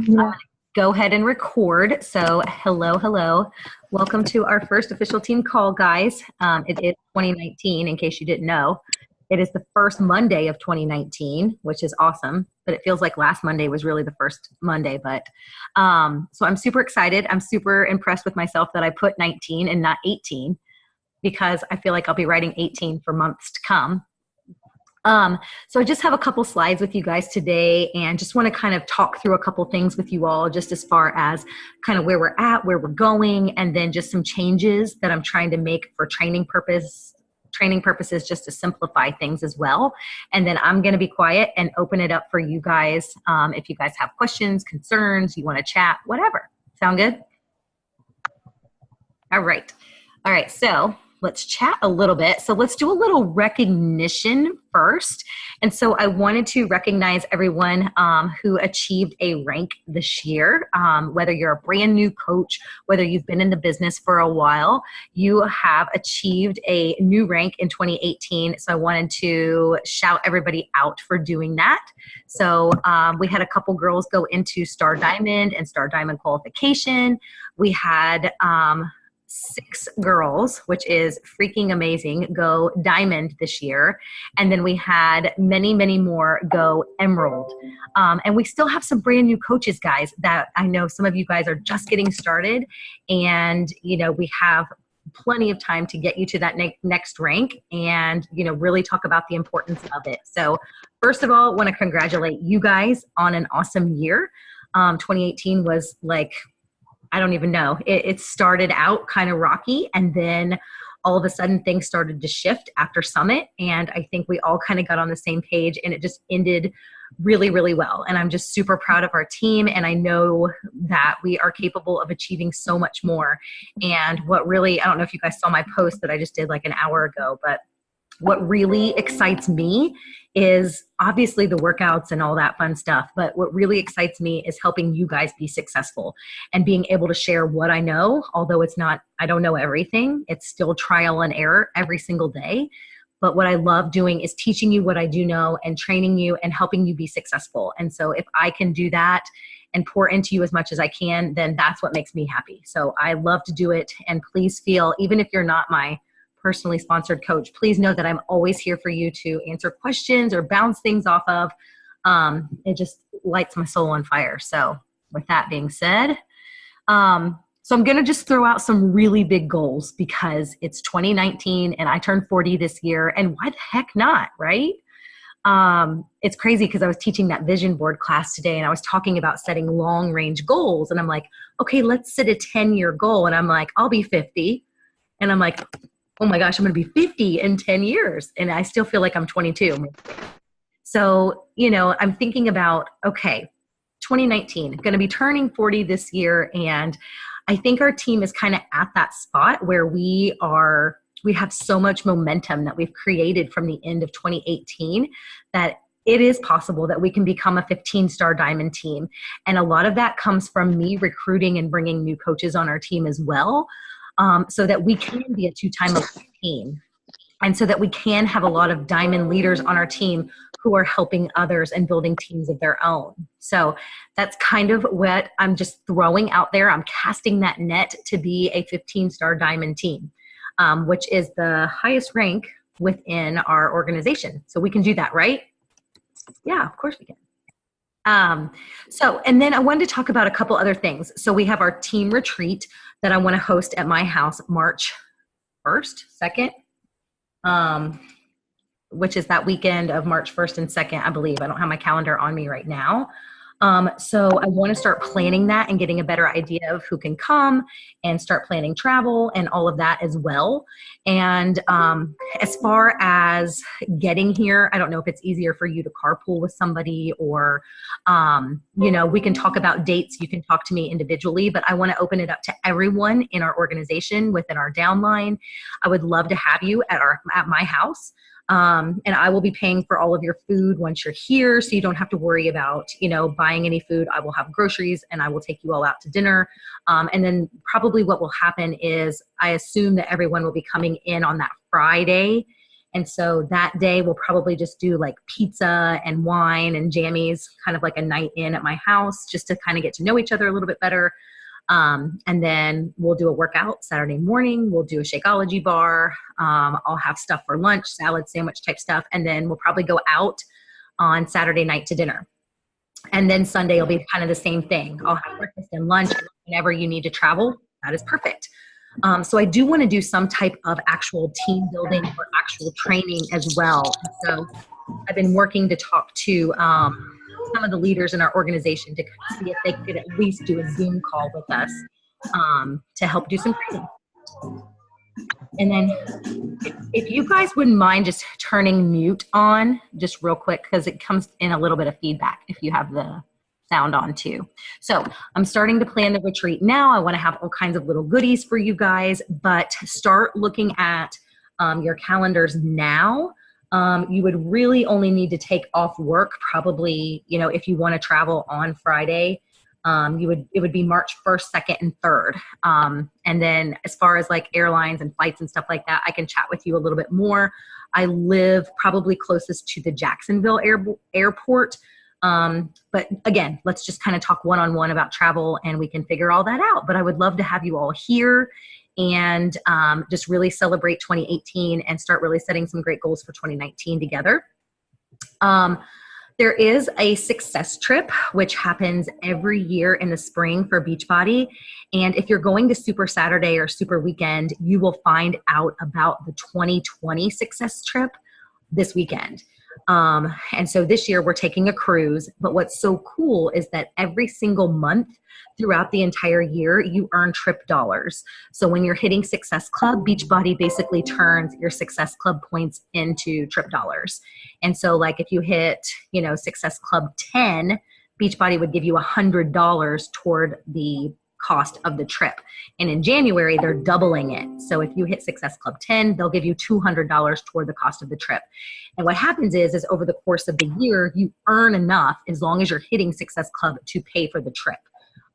Yeah. Go ahead and record. So hello, hello. Welcome to our first official team call, guys. It is 2019, in case you didn't know. It is the first Monday of 2019, which is awesome. But it feels like last Monday was really the first Monday. But so I'm super excited. I'm super impressed with myself that I put 19 and not 18, because I feel like I'll be writing 18 for months to come. So I just have a couple slides with you guys today, and just want to kind of talk through a couple things with you all, just as far as kind of where we're at, where we're going, and then just some changes that I'm trying to make for training purposes, just to simplify things as well. And then I'm going to be quiet and open it up for you guys. If you guys have questions, concerns, you want to chat, whatever. Sound good? All right. All right. So let's chat a little bit. So let's do a little recognition first. And so I wanted to recognize everyone who achieved a rank this year. Whether you're a brand new coach, whether you've been in the business for a while, you have achieved a new rank in 2018. So I wanted to shout everybody out for doing that. So we had a couple girls go into Star Diamond and Star Diamond qualification. We had 6 girls, which is freaking amazing, go Diamond this year. And then we had many, many more go Emerald. And we still have some brand new coaches, guys, that I know some of you guys are just getting started. And, you know, we have plenty of time to get you to that next rank and, you know, really talk about the importance of it. So first of all, I want to congratulate you guys on an awesome year. 2018 was like, I don't even know. It started out kind of rocky, and then all of a sudden things started to shift after Summit. And I think we all kind of got on the same page, and it just ended really, really well. And I'm just super proud of our team. And I know that we are capable of achieving so much more. And what really, I don't know if you guys saw my post that I just did like an hour ago, but what really excites me is obviously the workouts and all that fun stuff. But what really excites me is helping you guys be successful and being able to share what I know. Although it's not, I don't know everything. It's still trial and error every single day. But what I love doing is teaching you what I do know and training you and helping you be successful. And so if I can do that and pour into you as much as I can, then that's what makes me happy. So I love to do it. And please feel, even if you're not my personally sponsored coach, please know that I'm always here for you to answer questions or bounce things off of. It just lights my soul on fire. So with that being said, so I'm going to just throw out some really big goals, because it's 2019 and I turned 40 this year, and why the heck not, right? It's crazy because I was teaching that vision board class today, and I was talking about setting long range goals, and I'm like, okay, let's set a 10-year goal. And I'm like, I'll be 50. And I'm like, oh my gosh, I'm going to be 50 in 10 years. And I still feel like I'm 22. So, you know, I'm thinking about, okay, 2019, going to be turning 40 this year. And I think our team is kind of at that spot where we have so much momentum that we've created from the end of 2018 that it is possible that we can become a 15-star Diamond team. And a lot of that comes from me recruiting and bringing new coaches on our team as well. So that we can be a 2-time team, and so that we can have a lot of Diamond leaders on our team who are helping others and building teams of their own. So that's kind of what I'm just throwing out there. I'm casting that net to be a 15-star Diamond team, which is the highest rank within our organization. So we can do that, right? Yeah, of course we can. And then I wanted to talk about a couple other things. So we have our team retreat that I want to host at my house March 1st, 2nd, which is that weekend of March 1st and 2nd, I believe. I don't have my calendar on me right now. So I want to start planning that and getting a better idea of who can come and start planning travel and all of that as well. And as far as getting here, I don't know if it's easier for you to carpool with somebody or, you know, we can talk about dates. You can talk to me individually, but I want to open it up to everyone in our organization within our downline. I would love to have you at my house. And I will be paying for all of your food once you're here, so you don't have to worry about, you know, buying any food. I will have groceries and I will take you all out to dinner. And then probably what will happen is I assume that everyone will be coming in on that Friday And so that day we'll probably just do like pizza and wine and jammies, kind of like a night in at my house, just to kind of get to know each other a little bit better. And then we'll do a workout Saturday morning. We'll do a Shakeology bar. I'll have stuff for lunch, salad, sandwich type stuff. And then we'll probably go out on Saturday night to dinner. And then Sunday will be kind of the same thing. I'll have breakfast and lunch. Whenever you need to travel, that is perfect. So I do want to do some type of actual team building or actual training as well. So I've been working to talk to some of the leaders in our organization to see if they could at least do a Zoom call with us to help do some training. And then if you guys wouldn't mind just turning mute on just real quick, because it comes in a little bit of feedback if you have the sound on too. So I'm starting to plan the retreat now. I want to have all kinds of little goodies for you guys, but start looking at your calendars now. You would really only need to take off work probably, if you want to travel on Friday, it would be March 1st, 2nd, and 3rd. And then as far as like airlines and flights and stuff like that, I can chat with you a little bit more. I live probably closest to the Jacksonville airport. But again, let's just kind of talk one-on-one about travel and we can figure all that out. But I would love to have you all here and just really celebrate 2018 and start really setting some great goals for 2019 together. There is a success trip, which happens every year in the spring for Beachbody. And if you're going to Super Saturday or Super Weekend, you will find out about the 2020 success trip this weekend. And so this year we're taking a cruise, but what's so cool is that every single month throughout the entire year, you earn trip dollars. So when you're hitting Success Club, Beachbody basically turns your Success Club points into trip dollars. And so like if you hit, Success Club 10, Beachbody would give you $100 toward the cost of the trip. And in January, they're doubling it. So if you hit Success Club 10, they'll give you $200 toward the cost of the trip. And what happens is over the course of the year, you earn enough as long as you're hitting Success Club to pay for the trip.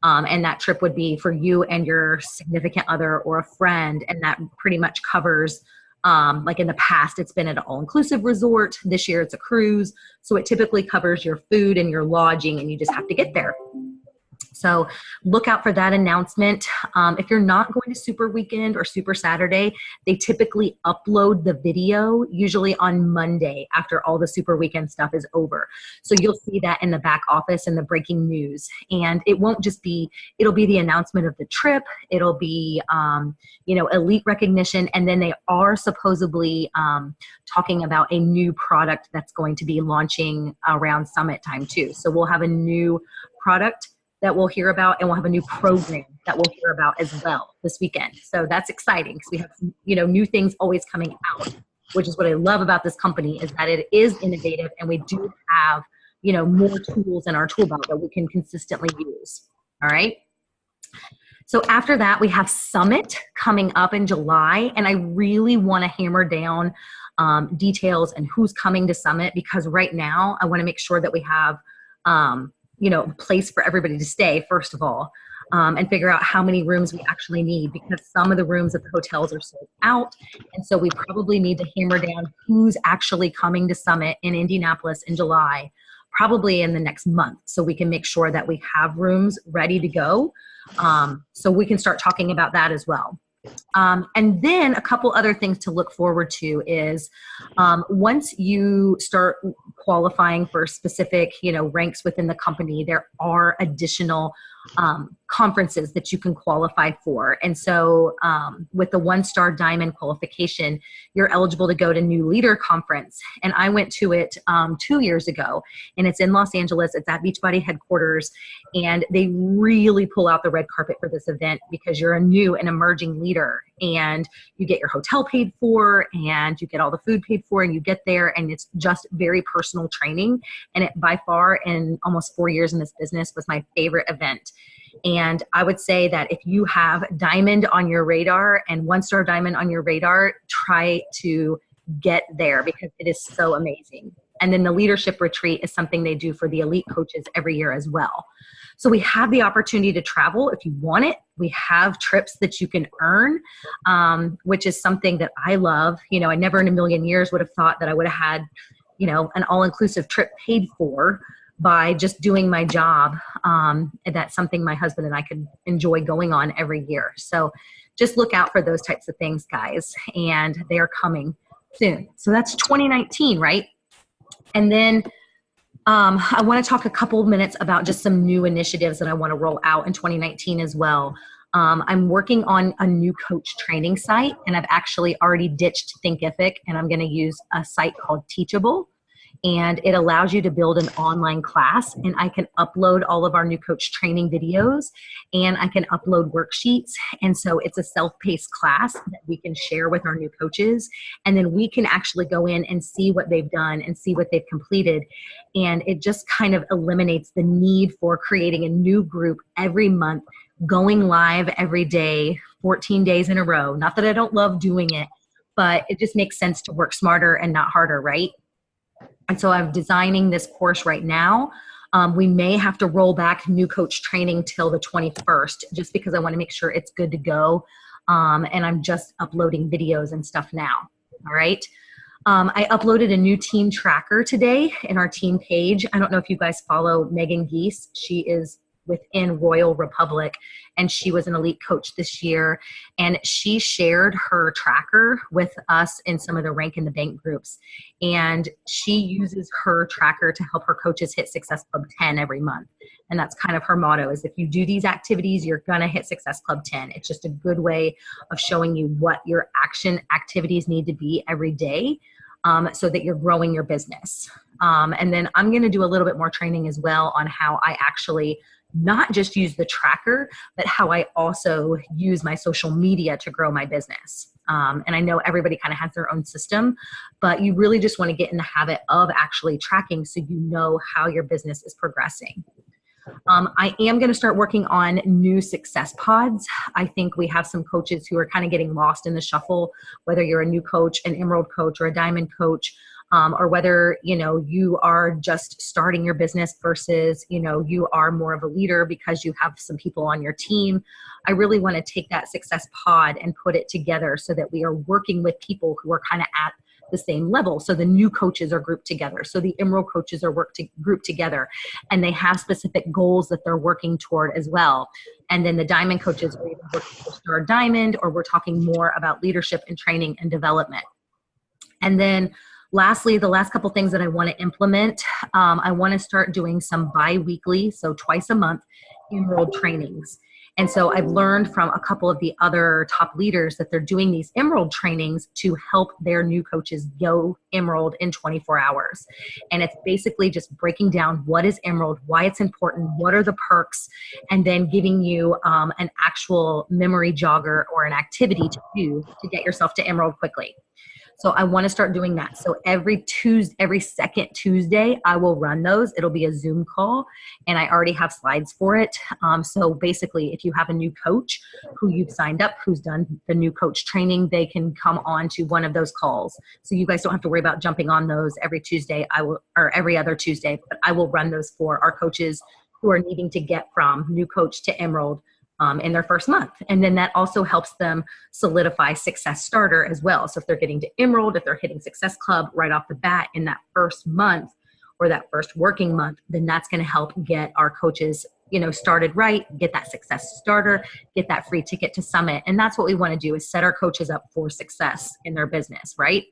And that trip would be for you and your significant other or a friend. And that pretty much covers, like in the past, it's been at an all-inclusive resort. This year it's a cruise. So it typically covers your food and your lodging and you just have to get there. So look out for that announcement. If you're not going to Super Weekend or Super Saturday, they typically upload the video usually on Monday after all the Super Weekend stuff is over. So you'll see that in the back office in the breaking news. And it won't just be, it'll be the announcement of the trip. It'll be, elite recognition. And then they are supposedly talking about a new product that's going to be launching around summit time too. So we'll have a new product that we'll hear about, and we'll have a new program that we'll hear about as well this weekend. So that's exciting because we have new things always coming out, which is what I love about this company is that it is innovative and we do have, more tools in our tool belt that we can consistently use. All right. So after that, we have Summit coming up in July, and I really want to hammer down details and who's coming to Summit because right now I want to make sure that we have place for everybody to stay, first of all, and figure out how many rooms we actually need because some of the rooms at the hotels are sold out. And so we probably need to hammer down who's actually coming to Summit in Indianapolis in July, probably in the next month. So we can make sure that we have rooms ready to go. So we can start talking about that as well. And then a couple other things to look forward to is once you start qualifying for specific, ranks within the company, there are additional conferences that you can qualify for. And so with the 1-star diamond qualification, you're eligible to go to New Leader Conference. And I went to it 2 years ago, and it's in Los Angeles. It's at Beachbody headquarters. And they really pull out the red carpet for this event because you're a new and emerging leader and you get your hotel paid for and you get all the food paid for and you get there and it's just very personal training. And it by far in almost 4 years in this business was my favorite event. And I would say that if you have diamond on your radar and 1-star diamond on your radar, try to get there because it is so amazing. And then the leadership retreat is something they do for the elite coaches every year as well. So we have the opportunity to travel if you want it. We have trips that you can earn, which is something that I love. You know, I never in a million years would have thought that I would have had, you know, an all-inclusive trip paid for by just doing my job. And that's something my husband and I could enjoy going on every year. So just look out for those types of things, guys. And they are coming soon. So that's 2019, right? And then I want to talk a couple of minutes about just some new initiatives that I want to roll out in 2019 as well. I'm working on a new coach training site, and I've actually already ditched Thinkific, and I'm going to use a site called Teachable. And it allows you to build an online class, and I can upload all of our new coach training videos, and I can upload worksheets. And so it's a self-paced class that we can share with our new coaches. And then we can actually go in and see what they've done and see what they've completed. And it just kind of eliminates the need for creating a new group every month, going live every day, 14 days in a row. Not that I don't love doing it, but it just makes sense to work smarter and not harder, right? And so I'm designing this course right now. We may have to roll back new coach training till the 21st, just because I want to make sure it's good to go. And I'm just uploading videos and stuff now. All right. I uploaded a new team tracker today in our team page. I don't know if you guys follow Megan Geese. She is within Royal Republic, and she was an elite coach this year. And she shared her tracker with us in some of the Rank in the Bank groups. And she uses her tracker to help her coaches hit Success Club 10 every month. And that's kind of her motto, is if you do these activities, you're going to hit Success Club 10. It's just a good way of showing you what your action activities need to be every day, so that you're growing your business. And then I'm going to do a little bit more training as well on how I actually not just use the tracker, but how I also use my social media to grow my business. And I know everybody kind of has their own system, but you really just want to get in the habit of actually tracking so you know how your business is progressing. I am going to start working on new success pods. I think we have some coaches who are kind of getting lost in the shuffle, whether you're a new coach, an emerald coach, or a diamond coach. Or whether, you know, you are just starting your business versus, you know, you are more of a leader because you have some people on your team. I really want to take that success pod and put it together so that we are working with people who are kind of at the same level. So the new coaches are grouped together. So the emerald coaches are grouped together, and they have specific goals that they're working toward as well. And then the diamond coaches are either working to start diamond, or we're talking more about leadership and training and development. And then lastly, the last couple things that I want to implement, I want to start doing some bi-weekly, so twice a month, emerald trainings. And so I've learned from a couple of the other top leaders that they're doing these emerald trainings to help their new coaches go emerald in 24 hours. And it's basically just breaking down what is emerald, why it's important, what are the perks, and then giving you an actual memory jogger or an activity to do to get yourself to emerald quickly. So I want to start doing that. So every second Tuesday, I will run those. It'll be a Zoom call, and I already have slides for it. So basically, if you have a new coach who you've signed up, who's done the new coach training, they can come on to one of those calls. So you guys don't have to worry about jumping on those every Tuesday. Or every other Tuesday, but I will run those for our coaches who are needing to get from new coach to emerald in their first month. And then that also helps them solidify Success Starter as well. So if they're getting to emerald, if they're hitting Success Club right off the bat in that first month or that first working month, then that's going to help get our coaches, you know, started right, get that Success Starter, get that free ticket to Summit. And that's what we want to do, is set our coaches up for success in their business, right?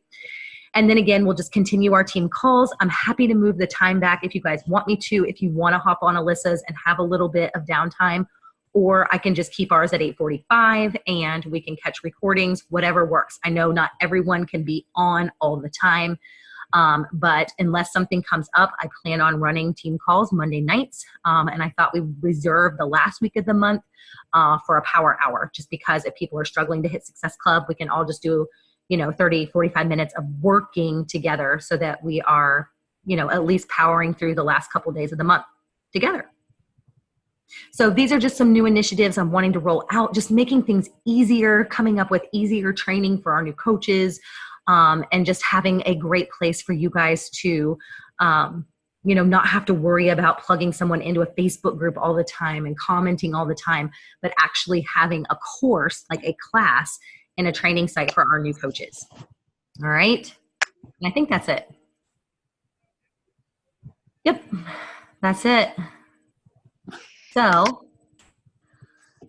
And then again, we'll just continue our team calls. I'm happy to move the time back if you guys want me to, if you want to hop on Alyssa's and have a little bit of downtime. Or I can just keep ours at 8:45 and we can catch recordings, whatever works. I know not everyone can be on all the time, but unless something comes up, I plan on running team calls Monday nights. And I thought we reserve the last week of the month for a power hour, just because if people are struggling to hit Success Club, we can all just do, 30, 45 minutes of working together so that we are, at least powering through the last couple days of the month together. So these are just some new initiatives I'm wanting to roll out, just making things easier, coming up with easier training for our new coaches, and just having a great place for you guys to, not have to worry about plugging someone into a Facebook group all the time and commenting all the time, but actually having a course, like a class and a training site for our new coaches. All right. And I think that's it. Yep. That's it. So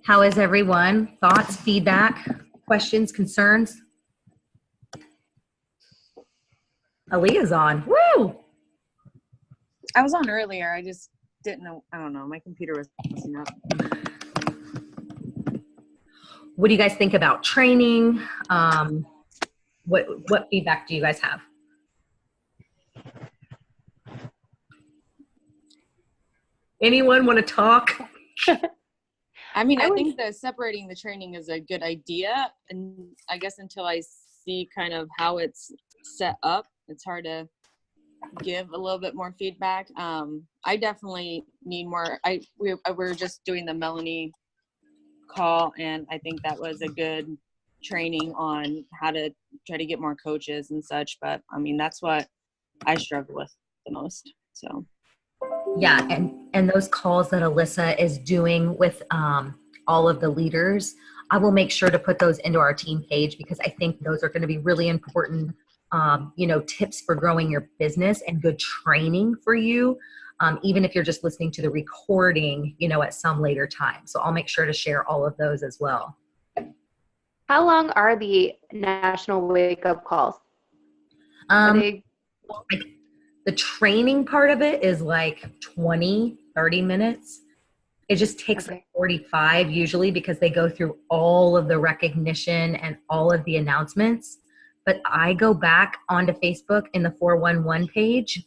how is everyone? Thoughts, feedback, questions, concerns? Aaliyah's on. Woo! I was on earlier. I just didn't know. I don't know. My computer was messing up. What do you guys think about training? What feedback do you guys have? Anyone want to talk? I mean, I think that separating the training is a good idea. And I guess until I see kind of how it's set up, it's hard to give a little bit more feedback. I definitely need more. We were just doing the Melanie call, and I think that was a good training on how to try to get more coaches and such. But I mean, that's what I struggle with the most. So yeah, and those calls that Alyssa is doing with all of the leaders, I will make sure to put those into our team page, because I think those are going to be really important tips for growing your business and good training for you, even if you're just listening to the recording, at some later time. So I'll make sure to share all of those as well. How long are the national wake up calls? The training part of it is like 20, 30 minutes. It just takes like 45 usually, because they go through all of the recognition and all of the announcements. But I go back onto Facebook in the 411 page,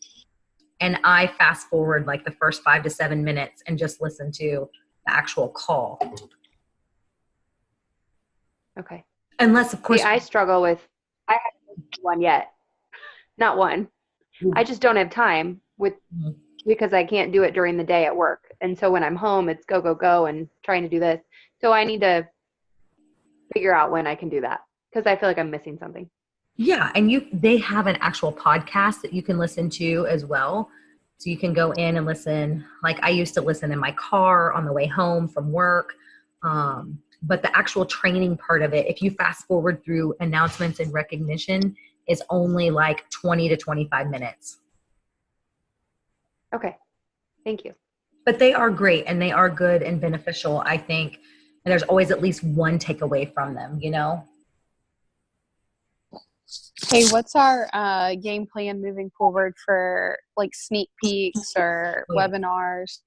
and I fast forward like the first 5 to 7 minutes and just listen to the actual call. Okay. Unless, of course. See, I struggle with, I haven't one yet. Not one. I just don't have time because I can't do it during the day at work. And so when I'm home, it's go, go, go and trying to do this. So I need to figure out when I can do that, because I feel like I'm missing something. Yeah, and they have an actual podcast that you can listen to as well. So you can go in and listen. Like I used to listen in my car on the way home from work. But the actual training part of it, if you fast forward through announcements and recognition, is only like 20 to 25 minutes. Okay. Thank you. But they are great and they are good and beneficial, I think. And there's always at least one takeaway from them, Hey, what's our game plan moving forward for like sneak peeks or webinars?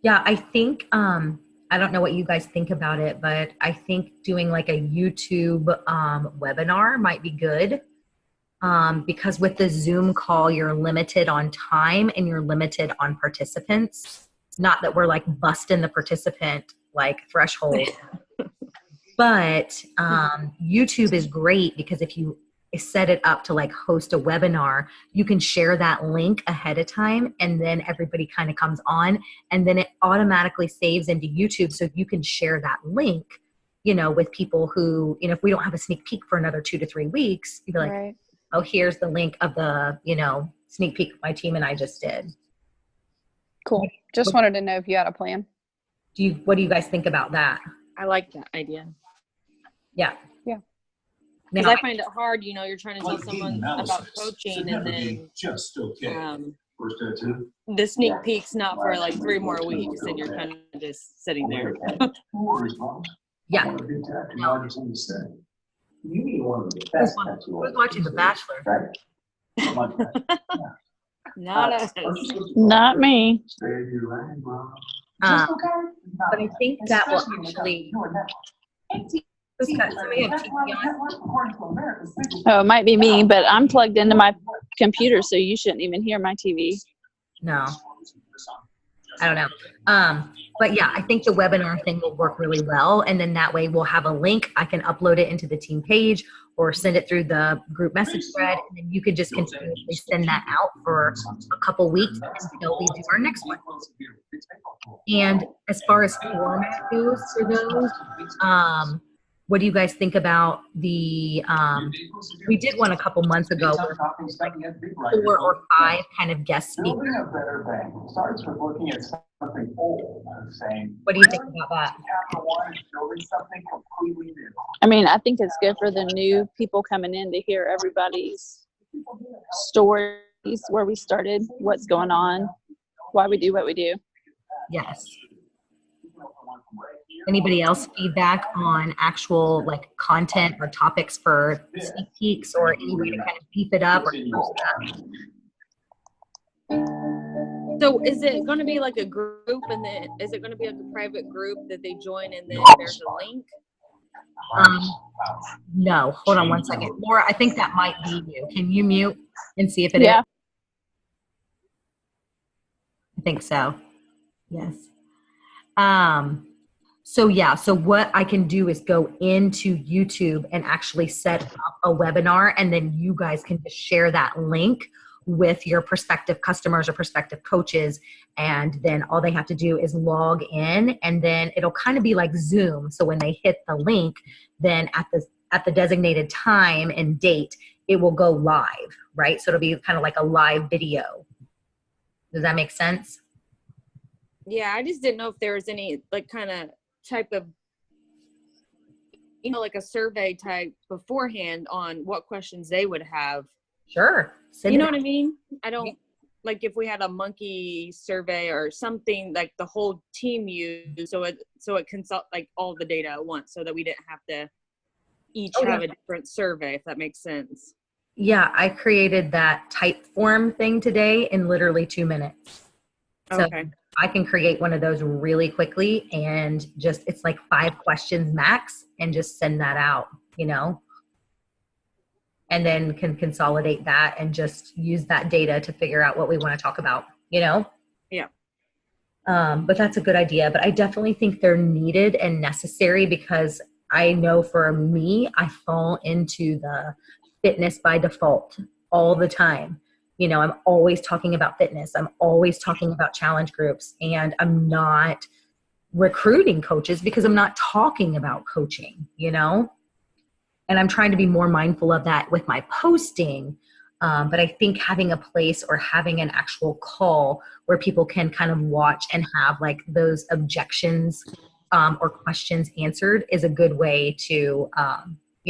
Yeah, I think, I don't know what you guys think about it, but I think doing like a YouTube webinar might be good. Because with the Zoom call, you're limited on time and you're limited on participants. Not that we're like busting the participant like threshold, but YouTube is great because if you set it up to like host a webinar, you can share that link ahead of time, and then everybody kind of comes on, and then it automatically saves into YouTube, so you can share that link, with people who, if we don't have a sneak peek for another 2 to 3 weeks, you'd be like, right. Oh, here's the link of the, sneak peek my team and I just did. Cool. Just wanted to know if you had a plan. What do you guys think about that? I like that idea. Yeah. Yeah. Because I find it hard, you're trying to tell someone about coaching and then the sneak peek's not for like 3 more weeks and you're kind of just sitting there. Yeah. Who's watching The Bachelor? Not us. Not me. But I think that will actually. Oh, it might be me, but I'm plugged into my computer, so you shouldn't even hear my TV. No. I don't know. But yeah, I think the webinar thing will work really well. And then that way we'll have a link. I can upload it into the team page or send it through the group message thread. And then you could just continuously send that out for a couple weeks until we do our next one. And as far as format goes for those, what do you guys think about the, we did one a couple months ago where like 4 or 5 kind of guest speakers. Building a better bank starts with looking at something old and saying, What do you think about that? Capital One is building something completely new. I mean, I think it's good for the new people coming in to hear everybody's stories, where we started, what's going on, why we do what we do. Yes. Anybody else feedback on actual like content or topics for sneak peeks, or any way to kind of beef it up or boost it up? So is it going to be like a group, and then is it going to be like a private group that they join and then there's a link? No, hold on one second. Laura, I think that might be you. Can you mute and see if it is? Yeah. I think so. Yes. So what I can do is go into YouTube and actually set up a webinar, and then you guys can just share that link with your prospective customers or prospective coaches. And then all they have to do is log in, and then it'll kind of be like Zoom. So when they hit the link, then at the designated time and date, it will go live, right? So it'll be kind of like a live video. Does that make sense? Yeah, I just didn't know if there was any like kind of type of, like a survey type beforehand on what questions they would have. Sure. You know what I mean? I don't, like if we had a monkey survey or something like the whole team used, so it consult like all the data at once, so that we didn't have to each have a different survey, if that makes sense. Yeah, I created that type form thing today in literally 2 minutes. So okay. I can create one of those really quickly, and just, it's like 5 questions max, and just send that out, and then can consolidate that and just use that data to figure out what we want to talk about, Yeah. But that's a good idea. But I definitely think they're needed and necessary, because I know for me, I fall into the fitness by default all the time. I'm always talking about fitness. I'm always talking about challenge groups, and I'm not recruiting coaches because I'm not talking about coaching, and I'm trying to be more mindful of that with my posting. But I think having a place or having an actual call where people can kind of watch and have like those objections or questions answered is a good way to,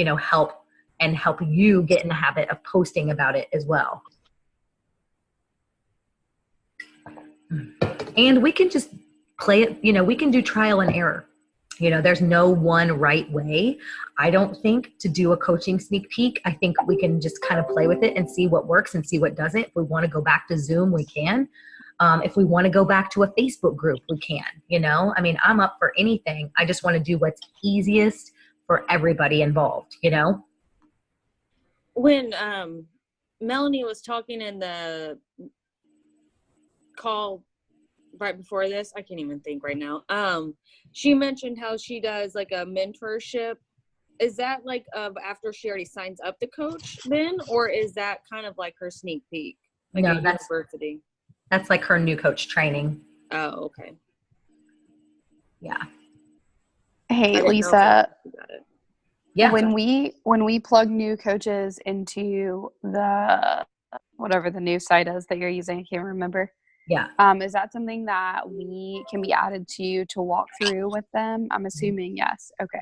help you get in the habit of posting about it as well. And we can just play it, we can do trial and error. There's no one right way, I don't think, to do a coaching sneak peek. I think we can just kind of play with it and see what works and see what doesn't. If we want to go back to Zoom, we can. If we want to go back to a Facebook group, we can, I'm up for anything. I just want to do what's easiest for everybody involved, When Melanie was talking in the call right before this, I can't even think right now. She mentioned how she does like a mentorship. Is that like after she already signs up to coach then, or is that kind of like her sneak peek? Like no, university. That's like her new coach training. Oh, okay. Yeah. Hey, Lisa. Yeah. When we plug new coaches into the whatever the new site is that you're using, I can't remember. Yeah. Is that something that we can be added to walk through with them? I'm assuming yes. Okay.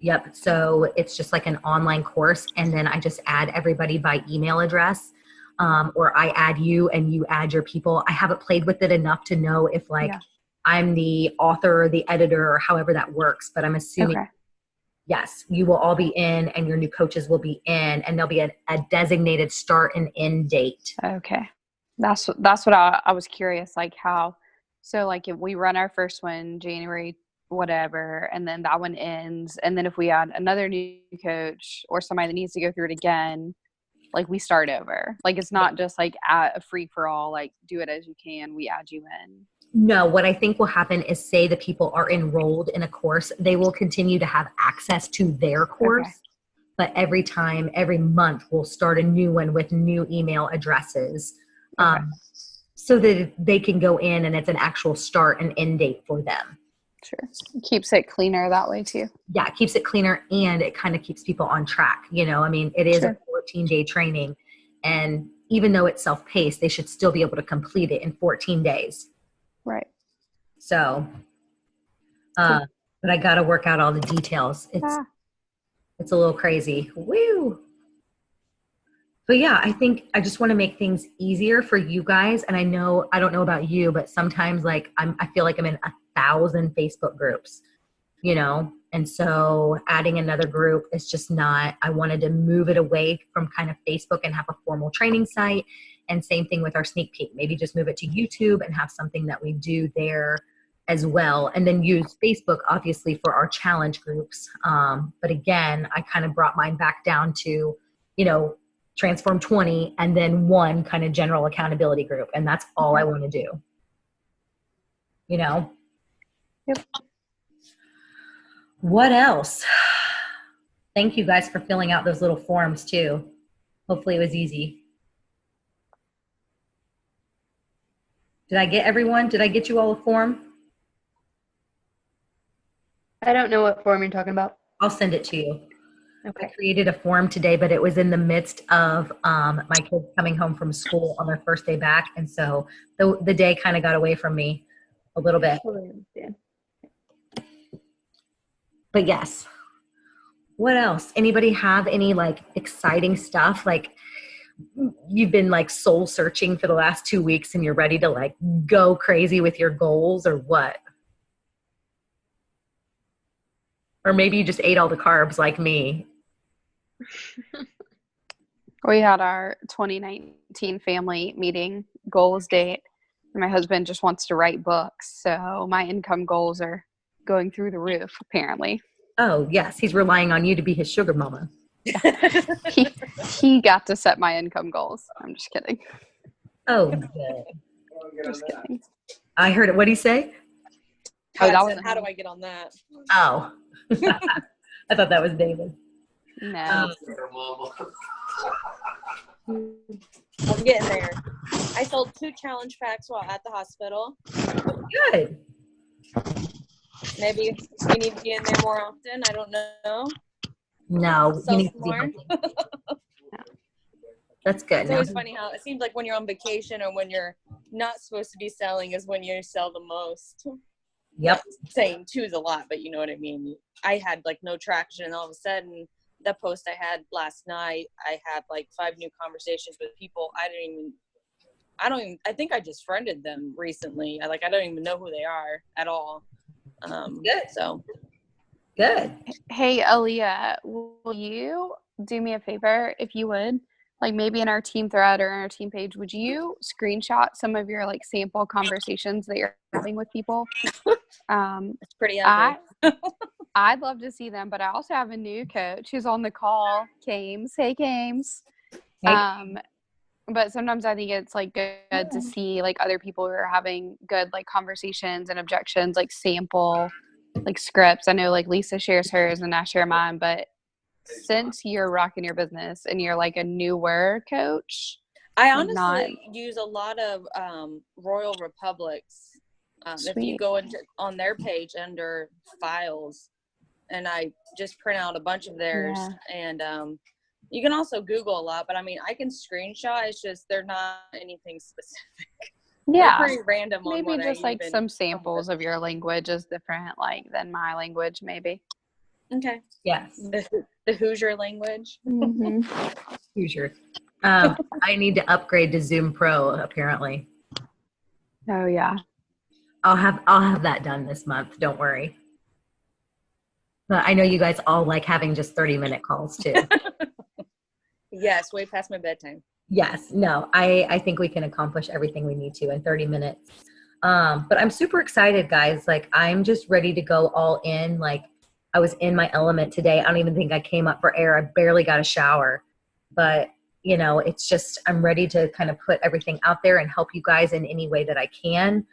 Yep. So it's just like an online course, and then I just add everybody by email address, or I add you and you add your people. I haven't played with it enough to know if I'm the author or the editor or however that works, but I'm assuming yes, you will all be in, and your new coaches will be in, and there'll be a designated start and end date. Okay. That's what I was curious, like how, so like if we run our first one January whatever, and then that one ends, and then if we add another new coach or somebody that needs to go through it again, like we start over. Like it's not just like a free for all, like do it as you can, we add you in. No, what I think will happen is, say the people are enrolled in a course, they will continue to have access to their course. Okay. But every month we'll start a new one with new email addresses. So that they can go in and it's an actual start and end date for them. Sure. Keeps it cleaner that way too. Yeah, it keeps it cleaner and it kind of keeps people on track. I mean, it is Sure. a 14-day training, and even though it's self-paced, they should still be able to complete it in 14 days. Right. So, but I got to work out all the details. It's a little crazy. Woo! But yeah, I think I just want to make things easier for you guys. And I don't know about you, but sometimes I feel like I'm in 1,000 Facebook groups, and so adding another group is just not, I wanted to move it away from kind of Facebook and have a formal training site. And same thing with our sneak peek, maybe just move it to YouTube and have something that we do there as well. And then use Facebook obviously for our challenge groups. But again, I kind of brought mine back down to, Transform 20 and then one kind of general accountability group. And that's all I want to do. Yep. What else? Thank you guys for filling out those little forms too. Hopefully it was easy. Did I get everyone? Did I get you all a form? I don't know what form you're talking about. I'll send it to you. Okay. I created a form today, but it was in the midst of my kids coming home from school on their first day back. And so the day kind of got away from me a little bit. Totally understand. But yes. What else? Anybody have any exciting stuff? You've been soul searching for the last 2 weeks and you're ready to go crazy with your goals, or what? Or maybe you just ate all the carbs like me. We had our 2019 family meeting goals date. My husband just wants to write books, so my income goals are going through the roof, apparently. Oh, yes. He's relying on you to be his sugar mama. He got to set my income goals. I'm just kidding. Oh, good. Just kidding. I heard it. What did he say? Oh, that How was do I get on that? Oh. I thought that was David. no. I'm getting there. I sold 2 challenge packs while at the hospital. Good. Maybe you need to be in there more often. I don't know. No. Sell You need some to be more. healthy. That's good. It's always funny how it seems like when you're on vacation or when you're not supposed to be selling is when you sell the most. Yep. Saying 2 is a lot, but you know what I mean. I had no traction, and all of a sudden, the post I had last night, I had 5 new conversations with people. I think I just friended them recently. I don't even know who they are at all. Good. So Good. Hey, Aaliyah, will you do me a favor if you would? Maybe in our team thread or in our team page, would you screenshot some of your sample conversations that you're having with people? it's pretty ugly. I'd love to see them, but I also have a new coach who's on the call, Kames. Hey, Kames. Hey. But sometimes I think it's good to see other people who are having good conversations and objections, sample scripts. I know Lisa shares hers and I share mine, but since you're rocking your business and you're a newer coach, I honestly use a lot of Royal Republics. If you go on their page under files, and I just print out a bunch of theirs, and you can also Google a lot, but I can screenshot. It's just they're not anything specific. Yeah, they're pretty random. Maybe on what just some samples of your language is different than my language, maybe. Okay. Yes. The Hoosier language. Mm-hmm. Hoosier. I need to upgrade to Zoom Pro apparently. Oh yeah. I'll have that done this month. Don't worry. But I know you guys all like having just 30-minute calls too. Yes, way past my bedtime. Yes. No, I think we can accomplish everything we need to in 30 minutes. But I'm super excited, guys. I'm just ready to go all in. I was in my element today. I don't even think I came up for air. I barely got a shower. But, it's just I'm ready to kind of put everything out there and help you guys in any way that I can.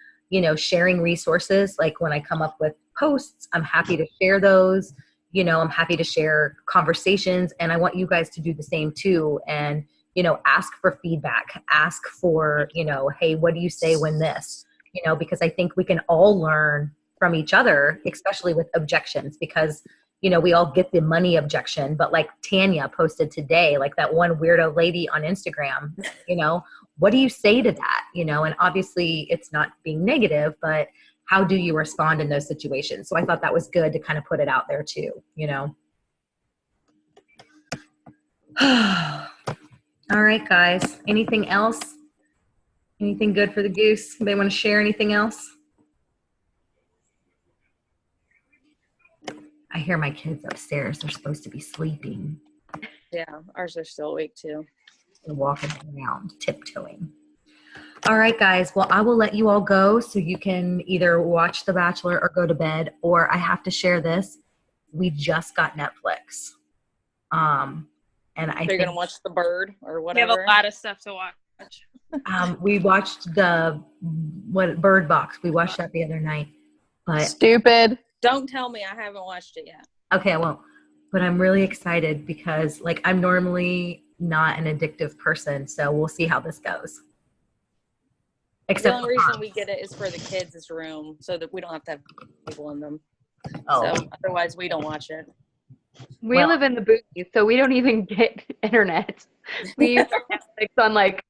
Sharing resources. When I come up with posts, I'm happy to share those. I'm happy to share conversations, and I want you guys to do the same too. And, ask for feedback, ask for, hey, what do you say when this, because I think we can all learn from each other, especially with objections, because, you know, we all get the money objection, but like Tanya posted today, like that one weirdo lady on Instagram, you know, what do you say to that? You know, and obviously it's not being negative, but how do you respond in those situations? So I thought that was good to kind of put it out there too, you know. All right, guys. Anything else? Anything good for the goose? They want to share anything else? I hear my kids upstairs. They're supposed to be sleeping. Yeah, ours are still awake too. They're walking around, tiptoeing. All right, guys. Well, I will let you all go so you can either watch The Bachelor or go to bed, or I have to share this. We just got Netflix. And I They're think gonna watch The Bird or We whatever. have a lot of stuff to watch. we watched Bird Box. We watched that the other night. But Stupid. Don't tell me I haven't watched it yet. okay, I won't. But I'm really excited because like I'm normally not an addictive person, so we'll see how this goes. The Except only reason we get it is for the kids' room, so that we don't have to have people in them. oh, So otherwise, we don't watch it. We Well- live in the booty, so we don't even get internet. We use our Netflix on like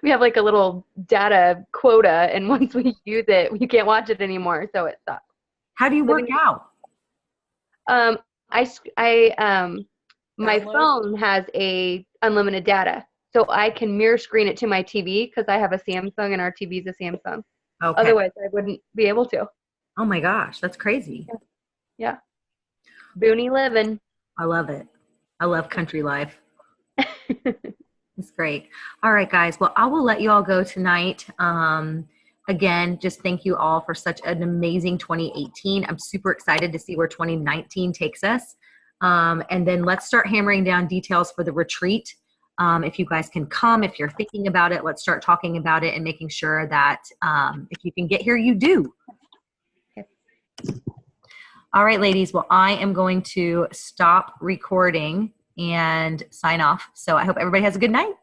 we have like a little data quota, and once we use it, we can't watch it anymore. So it sucks. how do you work out? My Download? phone has a unlimited data, so I can mirror screen it to my TV because I have a Samsung and our TV is a Samsung. Okay. Otherwise, I wouldn't be able to. Oh my gosh, that's crazy. Yeah, boony living. I love it. I love country life. It's great. All right, guys. Well, I will let you all go tonight. Again, just thank you all for such an amazing 2018. I'm super excited to see where 2019 takes us. And then let's start hammering down details for the retreat. If you guys can come, if you're thinking about it, let's start talking about it and making sure that if you can get here, you do. Okay. All right, ladies. Well, I am going to stop recording and sign off. So I hope everybody has a good night.